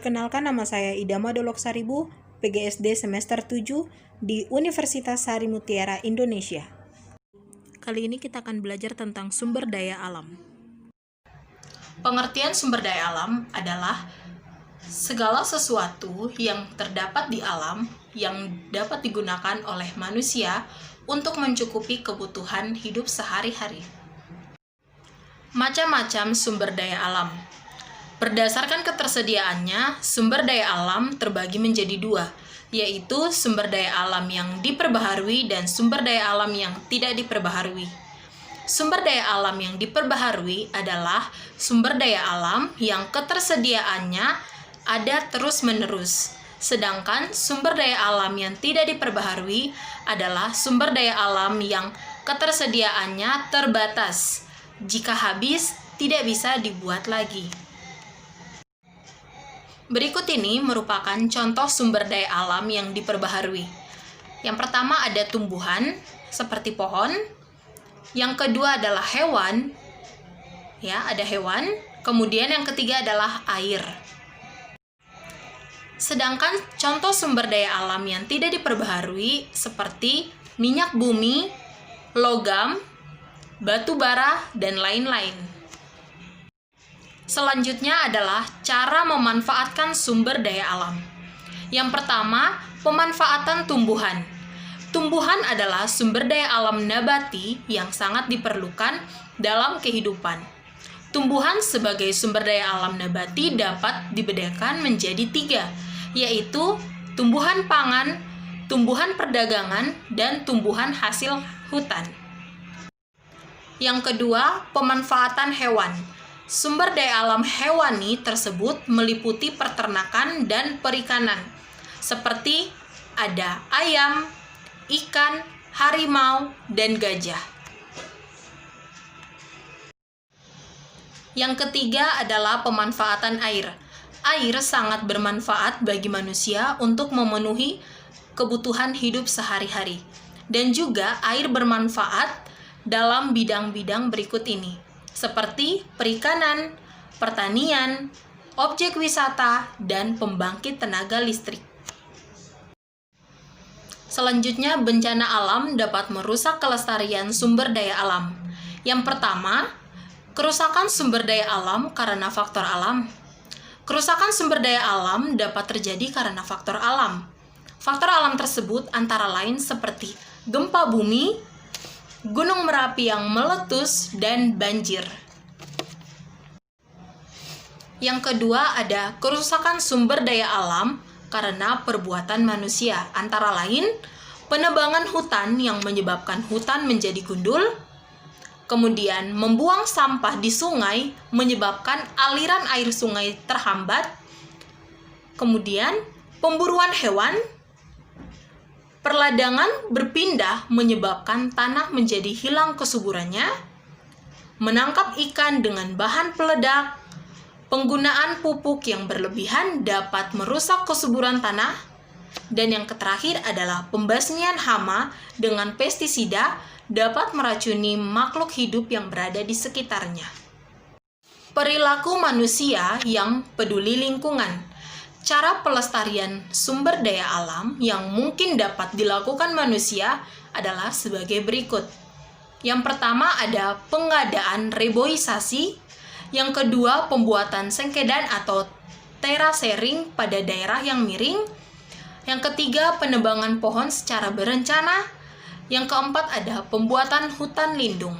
Perkenalkan, nama saya Ida Madolok Saribu, PGSD semester 7 di Universitas Sari Mutiara, Indonesia. Kali ini kita akan belajar tentang sumber daya alam. Pengertian sumber daya alam adalah segala sesuatu yang terdapat di alam yang dapat digunakan oleh manusia untuk mencukupi kebutuhan hidup sehari-hari. Macam-macam sumber daya alam. Berdasarkan ketersediaannya, sumber daya alam terbagi menjadi dua, yaitu sumber daya alam yang diperbaharui dan sumber daya alam yang tidak diperbaharui. Sumber daya alam yang diperbaharui adalah sumber daya alam yang ketersediaannya ada terus-menerus. Sedangkan sumber daya alam yang tidak diperbaharui adalah sumber daya alam yang ketersediaannya terbatas. Jika habis, tidak bisa dibuat lagi. Berikut ini merupakan contoh sumber daya alam yang diperbaharui. Yang pertama ada tumbuhan, seperti pohon. Yang kedua adalah hewan. Ya, ada hewan. Kemudian yang ketiga adalah air. Sedangkan contoh sumber daya alam yang tidak diperbaharui seperti minyak bumi, logam, batu bara, dan lain-lain. Selanjutnya adalah cara memanfaatkan sumber daya alam. Yang pertama, pemanfaatan tumbuhan. Tumbuhan adalah sumber daya alam nabati yang sangat diperlukan dalam kehidupan. Tumbuhan sebagai sumber daya alam nabati dapat dibedakan menjadi tiga, yaitu tumbuhan pangan, tumbuhan perdagangan, dan tumbuhan hasil hutan. Yang kedua, pemanfaatan hewan. Sumber daya alam hewani tersebut meliputi peternakan dan perikanan, seperti ada ayam, ikan, harimau, dan gajah. Yang ketiga adalah pemanfaatan air. Air sangat bermanfaat bagi manusia untuk memenuhi kebutuhan hidup sehari-hari. Dan juga air bermanfaat dalam bidang-bidang berikut ini, seperti perikanan, pertanian, objek wisata, dan pembangkit tenaga listrik. Selanjutnya, bencana alam dapat merusak kelestarian sumber daya alam. Yang pertama, kerusakan sumber daya alam karena faktor alam. Kerusakan sumber daya alam dapat terjadi karena faktor alam. Faktor alam tersebut antara lain seperti gempa bumi, gunung Merapi yang meletus, dan banjir. Yang kedua ada kerusakan sumber daya alam karena perbuatan manusia, antara lain penebangan hutan yang menyebabkan hutan menjadi gundul, kemudian membuang sampah di sungai menyebabkan aliran air sungai terhambat, kemudian pemburuan hewan, perladangan berpindah menyebabkan tanah menjadi hilang kesuburannya, menangkap ikan dengan bahan peledak, penggunaan pupuk yang berlebihan dapat merusak kesuburan tanah, dan yang terakhir adalah pembasmian hama dengan pestisida dapat meracuni makhluk hidup yang berada di sekitarnya. Perilaku manusia yang peduli lingkungan. Cara pelestarian sumber daya alam yang mungkin dapat dilakukan manusia adalah sebagai berikut. Yang pertama ada pengadaan reboisasi, yang kedua pembuatan sengkedan atau terasering pada daerah yang miring, yang ketiga penebangan pohon secara berencana, yang keempat ada pembuatan hutan lindung.